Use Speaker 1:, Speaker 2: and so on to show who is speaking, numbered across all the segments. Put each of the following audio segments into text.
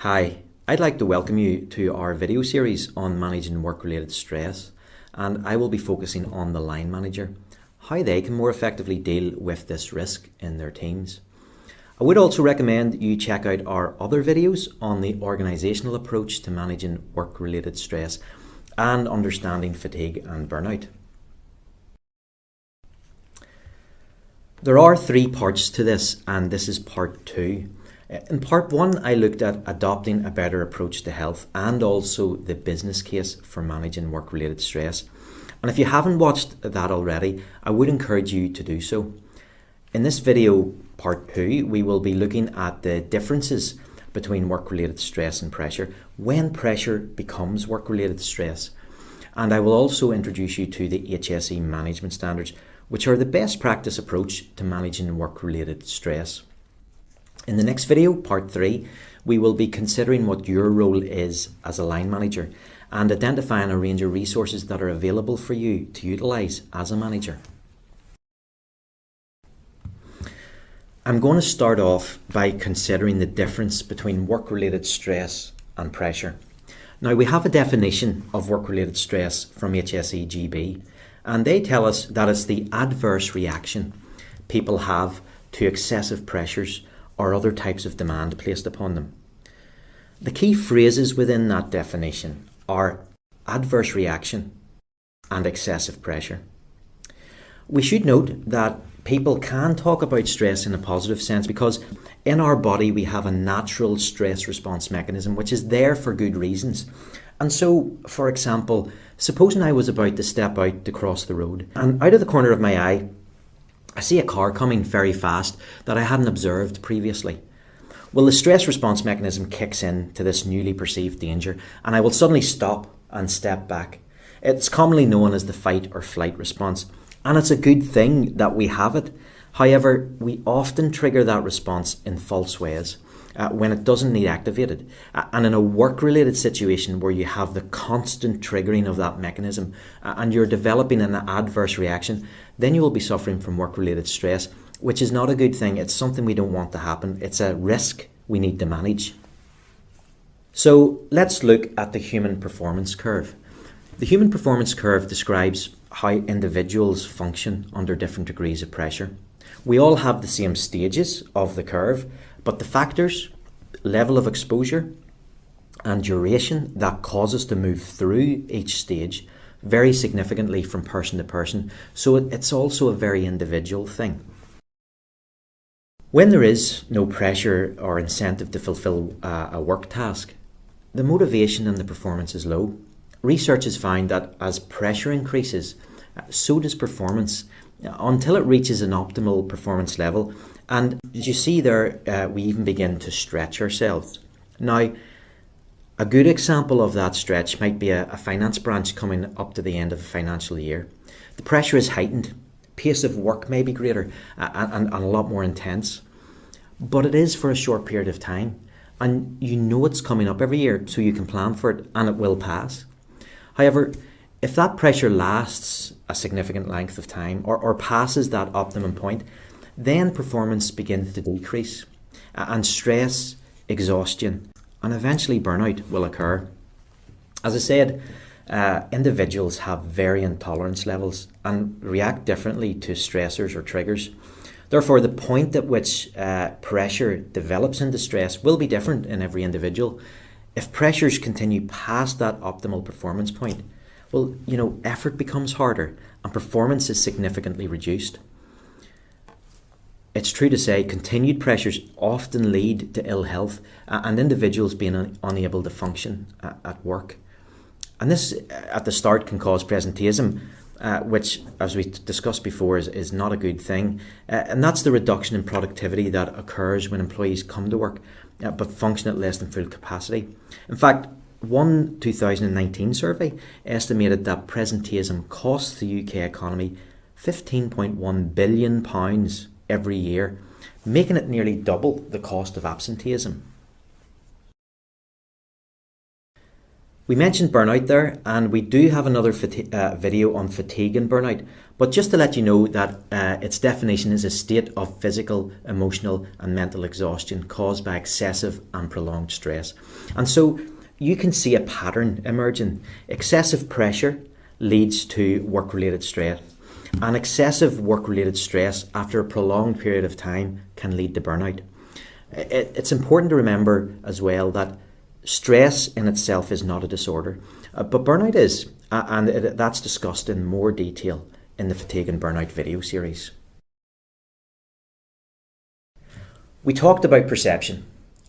Speaker 1: Hi, I'd like to welcome you to our video series on managing work-related stress, and I will be focusing on the line manager, how they can more effectively deal with this risk in their teams. I would also recommend you check out our other videos on the organisational approach to managing work-related stress and understanding fatigue and burnout. There are 3 parts to this, and this is part 2. In part 1, I looked at adopting a better approach to health and also the business case for managing work-related stress. And if you haven't watched that already, I would encourage you to do so. In this video, part 2, we will be looking at the differences between work-related stress and pressure, when pressure becomes work-related stress. And I will also introduce you to the HSE Management Standards, which are the best practice approach to managing work-related stress. In the next video, part 3, we will be considering what your role is as a line manager and identifying a range of resources that are available for you to utilise as a manager. I'm going to start off by considering the difference between work-related stress and pressure. Now, we have a definition of work-related stress from HSE GB, and they tell us that it's the adverse reaction people have to excessive pressures or other types of demand placed upon them. The key phrases within that definition are adverse reaction and excessive pressure. We should note that people can talk about stress in a positive sense because in our body we have a natural stress response mechanism which is there for good reasons. And so, for example, supposing I was about to step out to cross the road and out of the corner of my eye I see a car coming very fast that I hadn't observed previously. Well, the stress response mechanism kicks in to this newly perceived danger and I will suddenly stop and step back. It's commonly known as the fight or flight response, and it's a good thing that we have it. However, we often trigger that response in false ways when it doesn't need activated. And in a work-related situation where you have the constant triggering of that mechanism and you're developing an adverse reaction, then you will be suffering from work-related stress, which is not a good thing. It's something we don't want to happen. It's a risk we need to manage. So let's look at the human performance curve. The human performance curve describes how individuals function under different degrees of pressure. We all have the same stages of the curve, but the factors, level of exposure and duration that cause us to move through each stage vary significantly from person to person, so it's also a very individual thing. When there is no pressure or incentive to fulfill a work task, the motivation and the performance is low. Research has found that as pressure increases, so does performance until it reaches an optimal performance level. And as you see there, we even begin to stretch ourselves. Now, a good example of that stretch might be a finance branch coming up to the end of a financial year. The pressure is heightened, pace of work may be greater and a lot more intense, but it is for a short period of time. And you know it's coming up every year, so you can plan for it and it will pass. However, if that pressure lasts a significant length of time or passes that optimum point, then performance begins to decrease and stress, exhaustion and eventually burnout will occur. As I said, individuals have varying tolerance levels and react differently to stressors or triggers. Therefore, the point at which pressure develops into stress will be different in every individual. If pressures continue past that optimal performance point, well, effort becomes harder and performance is significantly reduced. It's true to say continued pressures often lead to ill health and individuals being unable to function at work. And this at the start can cause presenteeism, which, as we discussed before, is not a good thing. And that's the reduction in productivity that occurs when employees come to work but function at less than full capacity. In fact, one 2019 survey estimated that presenteeism costs the UK economy £15.1 billion every year, making it nearly double the cost of absenteeism. We mentioned burnout there, and we do have another video on fatigue and burnout. But just to let you know that its definition is a state of physical, emotional and mental exhaustion caused by excessive and prolonged stress. And so you can see a pattern emerging. Excessive pressure leads to work-related stress, and excessive work-related stress after a prolonged period of time can lead to burnout. It's important to remember as well that stress in itself is not a disorder, but burnout is, and that's discussed in more detail in the Fatigue and Burnout video series. We talked about perception,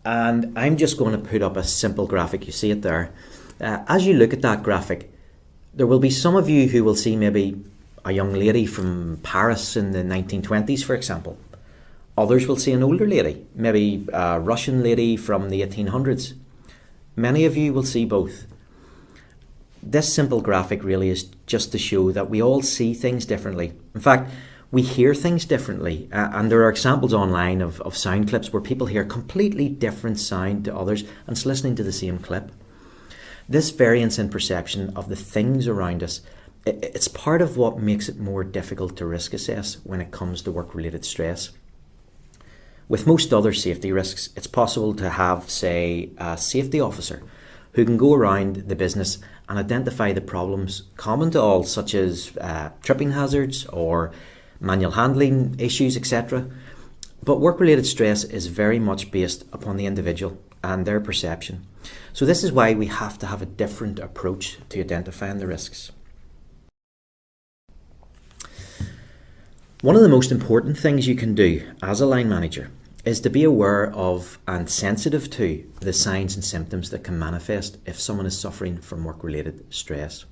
Speaker 1: and I'm just going to put up a simple graphic. You see it there. As you look at that graphic, there will be some of you who will see maybe a young lady from Paris in the 1920s, for example. Others will see an older lady, maybe a Russian lady from the 1800s. Many of you will see both. This simple graphic really is just to show that we all see things differently. In fact, we hear things differently, and there are examples online of sound clips where people hear completely different sound to others and it's listening to the same clip. This variance in perception of the things around us, it's part of what makes it more difficult to risk assess when it comes to work-related stress. With most other safety risks, it's possible to have, say, a safety officer who can go around the business and identify the problems common to all, such as tripping hazards or manual handling issues, etc. But work-related stress is very much based upon the individual and their perception. So this is why we have to have a different approach to identifying the risks. One of the most important things you can do as a line manager is to be aware of and sensitive to the signs and symptoms that can manifest if someone is suffering from work-related stress.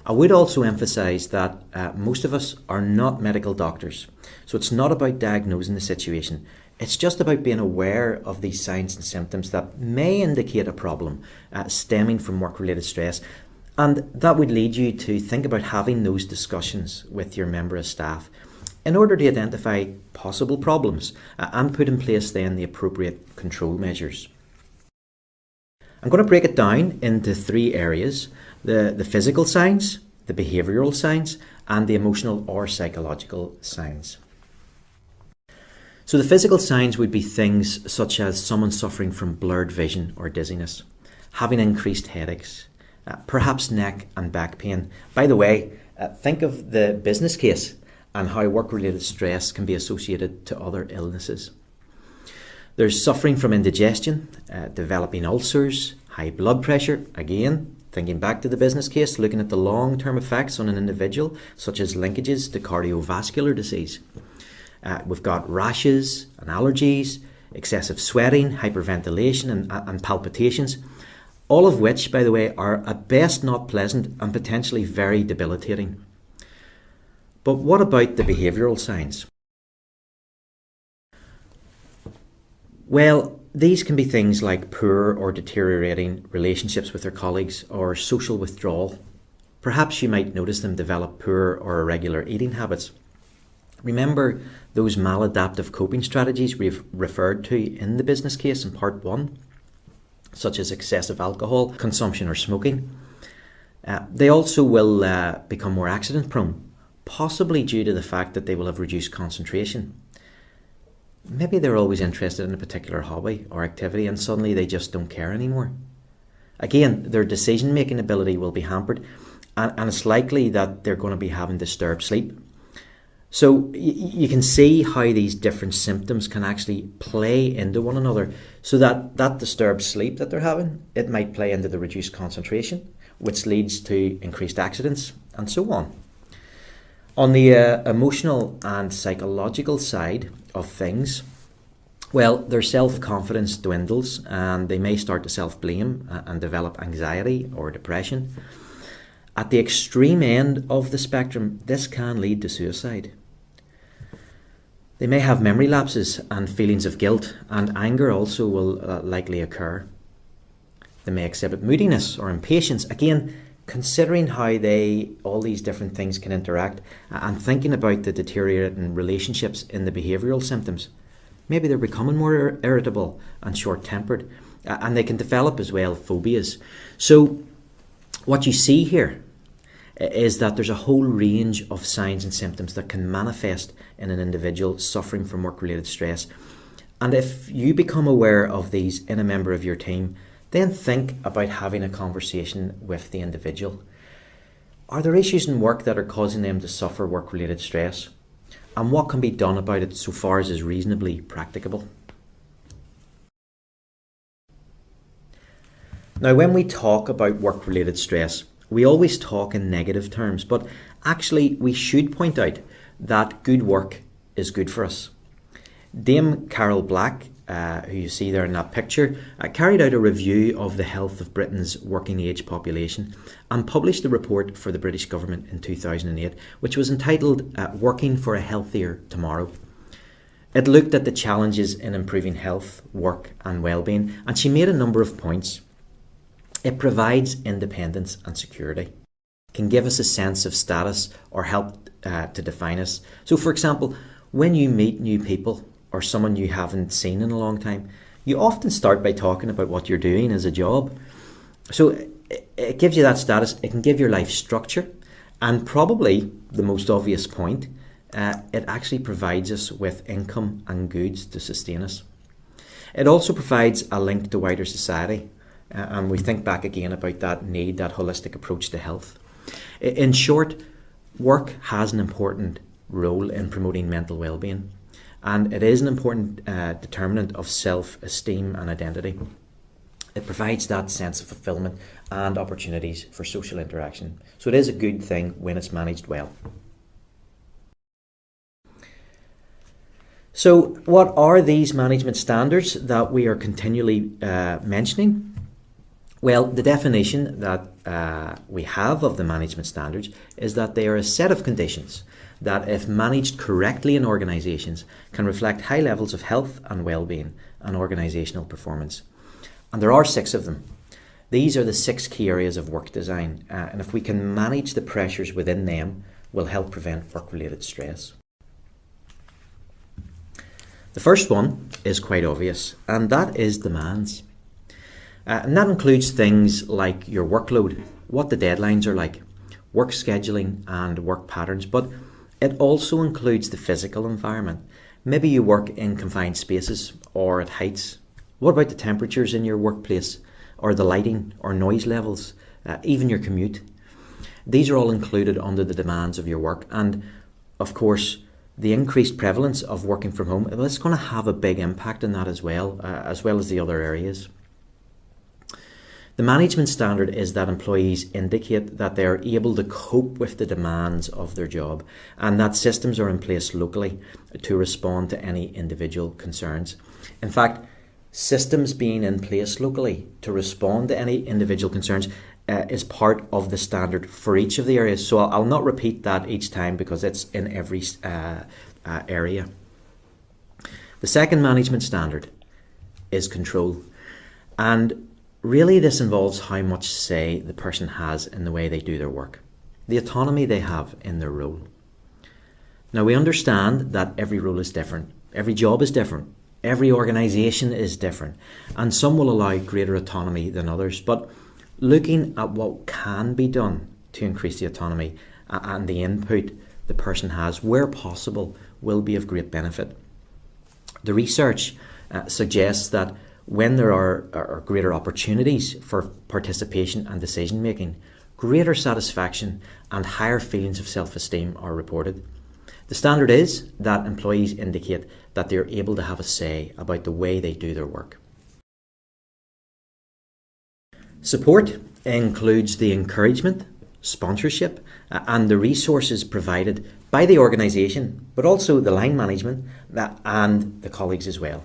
Speaker 1: I would also emphasise that most of us are not medical doctors, so it's not about diagnosing the situation. It's just about being aware of these signs and symptoms that may indicate a problem stemming from work-related stress, and that would lead you to think about having those discussions with your member of staff in order to identify possible problems and put in place then the appropriate control measures. I'm going to break it down into three areas: the physical signs, the behavioural signs, and the emotional or psychological signs. So the physical signs would be things such as someone suffering from blurred vision or dizziness, having increased headaches, perhaps neck and back pain. By the way, think of the business case and how work-related stress can be associated to other illnesses. There's suffering from indigestion, developing ulcers, high blood pressure. Again, thinking back to the business case, looking at the long-term effects on an individual, such as linkages to cardiovascular disease. We've got rashes and allergies, excessive sweating, hyperventilation and palpitations, all of which, by the way, are at best not pleasant and potentially very debilitating. But what about the behavioural signs? Well, these can be things like poor or deteriorating relationships with their colleagues or social withdrawal. Perhaps you might notice them develop poor or irregular eating habits. Remember those maladaptive coping strategies we've referred to in the business case in part 1, such as excessive alcohol consumption or smoking? They also will become more accident prone, possibly due to the fact that they will have reduced concentration. Maybe they're always interested in a particular hobby or activity and suddenly they just don't care anymore. Again, their decision-making ability will be hampered, and it's likely that they're going to be having disturbed sleep. So you can see how these different symptoms can actually play into one another, so that disturbed sleep that they're having, it might play into the reduced concentration, which leads to increased accidents and so on. On the emotional and psychological side of things, well, their self-confidence dwindles and they may start to self-blame and develop anxiety or depression. At the extreme end of the spectrum, this can lead to suicide. They may have memory lapses and feelings of guilt, and anger also will likely occur. They may exhibit moodiness or impatience. Again, considering how all these different things can interact and thinking about the deteriorating relationships in the behavioural symptoms, maybe they're becoming more irritable and short-tempered, and they can develop as well phobias. So What you see here is that there's a whole range of signs and symptoms that can manifest in an individual suffering from work-related stress. And if you become aware of these in a member of your team, then think about having a conversation with the individual. Are there issues in work that are causing them to suffer work-related stress? And what can be done about it so far as is reasonably practicable? Now, when we talk about work-related stress, we always talk in negative terms, but actually we should point out that good work is good for us. Dame Carol Black, who you see there in that picture, carried out a review of the health of Britain's working age population and published a report for the British government in 2008, which was entitled Working for a Healthier Tomorrow. It looked at the challenges in improving health, work and well-being, and she made a number of points. It provides independence and security. It can give us a sense of status or help to define us. So, for example, when you meet new people or someone you haven't seen in a long time, you often start by talking about what you're doing as a job. So it gives you that status. It can give your life structure, and probably the most obvious point, it actually provides us with income and goods to sustain us. It also provides a link to wider society. And we think back again about that need, that holistic approach to health. In short, work has an important role in promoting mental well-being, and it is an important determinant of self-esteem and identity. It provides that sense of fulfillment and opportunities for social interaction. So it is a good thing when it's managed well. So what are these management standards that we are continually mentioning? Well, the definition that we have of the management standards is that they are a set of conditions that, if managed correctly in organisations, can reflect high levels of health and well-being and organisational performance. And there are 6 of them. These are the 6 key areas of work design, and if we can manage the pressures within them, will help prevent work-related stress. The first one is quite obvious, and that is demands. And that includes things like your workload, what the deadlines are like, work scheduling and work patterns, but it also includes the physical environment. Maybe you work in confined spaces or at heights. What about the temperatures in your workplace, or the lighting or noise levels, even your commute? These are all included under the demands of your work, and of course the increased prevalence of working from home, well, it's going to have a big impact on that as well as the other areas. The management standard is that employees indicate that they are able to cope with the demands of their job, and that systems are in place locally to respond to any individual concerns. In fact, systems being in place locally to respond to any individual concerns is part of the standard for each of the areas. So I'll not repeat that each time because it's in every area. The second management standard is control, and really this involves how much say the person has in the way they do their work, the autonomy they have in their role. Now, we understand that every role is different, every job is different, every organisation is different, and some will allow greater autonomy than others, but looking at what can be done to increase the autonomy and the input the person has where possible will be of great benefit. The research suggests that when there are greater opportunities for participation and decision making, greater satisfaction and higher feelings of self-esteem are reported. The standard is that employees indicate that they are able to have a say about the way they do their work. Support includes the encouragement, sponsorship, and the resources provided by the organisation, but also the line management and the colleagues as well.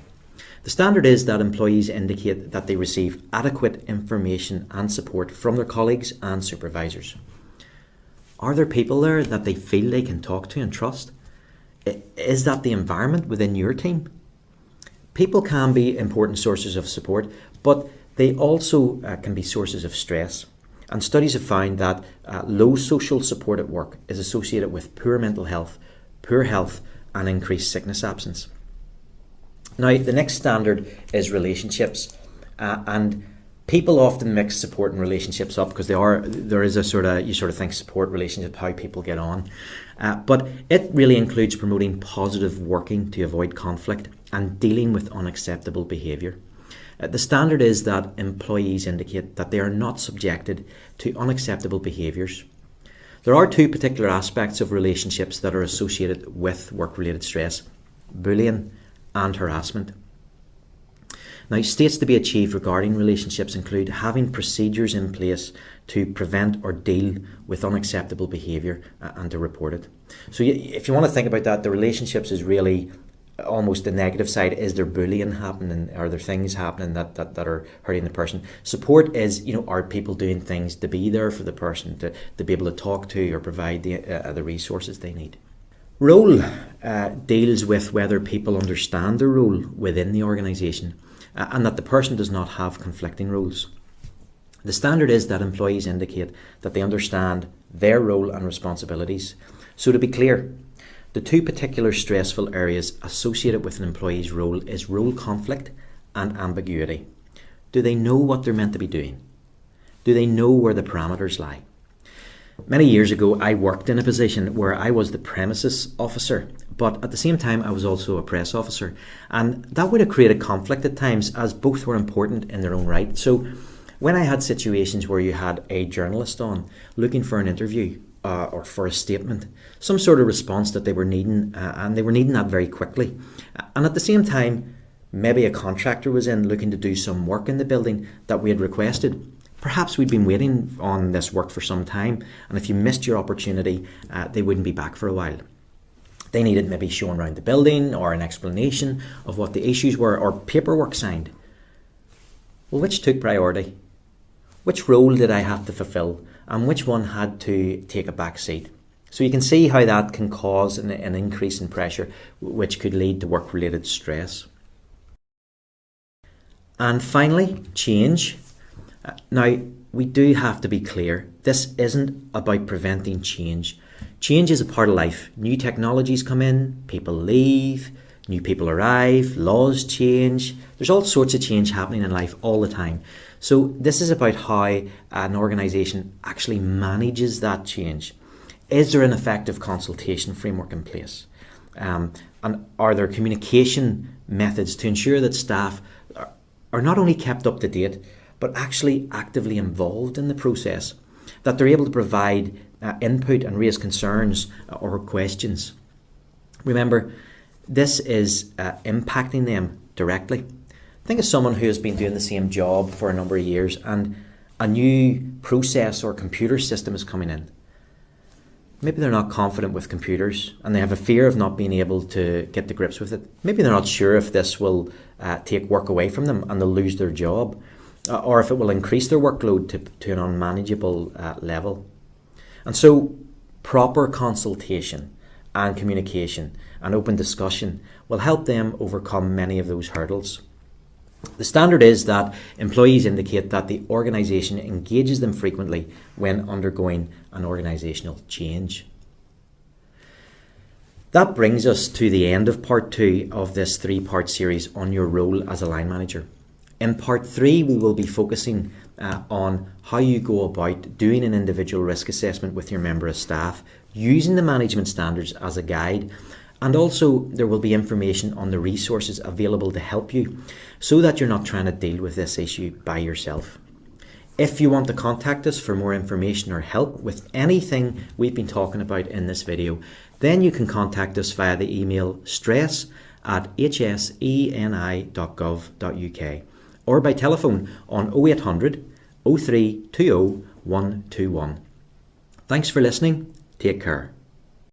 Speaker 1: The standard is that employees indicate that they receive adequate information and support from their colleagues and supervisors. Are there people there that they feel they can talk to and trust? Is that the environment within your team? People can be important sources of support, but they also can be sources of stress. And studies have found that low social support at work is associated with poor mental health, poor health, and increased sickness absence. Now, the next standard is relationships, and People often mix support and relationships up because there is a sort of, you sort of think support relationship, how people get on. But it really includes promoting positive working to avoid conflict and dealing with unacceptable behaviour. The standard is that employees indicate that they are not subjected to unacceptable behaviours. There are two particular aspects of relationships that are associated with work-related stress: bullying and harassment. Now, states to be achieved regarding relationships include having procedures in place to prevent or deal with unacceptable behaviour and to report it. So if you want to think about that, the relationships is really almost the negative side. Is there bullying happening? Are there things happening that are hurting the person? Support is, are people doing things to be there for the person, to be able to talk to or provide the resources they need? Role deals with whether people understand their role within the organisation and that the person does not have conflicting roles. The standard is that employees indicate that they understand their role and responsibilities. So to be clear, the two particular stressful areas associated with an employee's role is role conflict and ambiguity. Do they know what they're meant to be doing? Do they know where the parameters lie? Many years ago, I worked in a position where I was the premises officer, but at the same time, I was also a press officer. And that would have created conflict at times, as both were important in their own right. So when I had situations where you had a journalist on looking for an interview or for a statement, some sort of response that they were needing, and they were needing that very quickly. And at the same time, maybe a contractor was in looking to do some work in the building that we had requested. Perhaps we'd been waiting on this work for some time, and if you missed your opportunity, they wouldn't be back for a while. They needed maybe showing around the building or an explanation of what the issues were or paperwork signed. Well, which took priority? Which role did I have to fulfill, and which one had to take a back seat? So you can see how that can cause an increase in pressure, which could lead to work-related stress. And finally, change. Now, we do have to be clear, this isn't about preventing change. Change is a part of life. New technologies come in, people leave, new people arrive, laws change. There's all sorts of change happening in life all the time. So this is about how an organisation actually manages that change. Is there an effective consultation framework in place? And are there communication methods to ensure that staff are not only kept up to date, but actually actively involved in the process, that they're able to provide input and raise concerns or questions? Remember, this is impacting them directly. Think of someone who has been doing the same job for a number of years and a new process or computer system is coming in. Maybe they're not confident with computers and they have a fear of not being able to get to grips with it. Maybe they're not sure if this will take work away from them and they'll lose their job, or if it will increase their workload to an unmanageable level. And so proper consultation and communication and open discussion will help them overcome many of those hurdles. The standard is that employees indicate that the organisation engages them frequently when undergoing an organisational change. That brings us to the end of part 2 of this 3-part series on your role as a line manager. In part 3, we will be focusing on how you go about doing an individual risk assessment with your member of staff, using the management standards as a guide, and also there will be information on the resources available to help you so that you're not trying to deal with this issue by yourself. If you want to contact us for more information or help with anything we've been talking about in this video, then you can contact us via the email stress@hseni.gov.uk or by telephone on 0800 0320 121. Thanks for listening. Take care.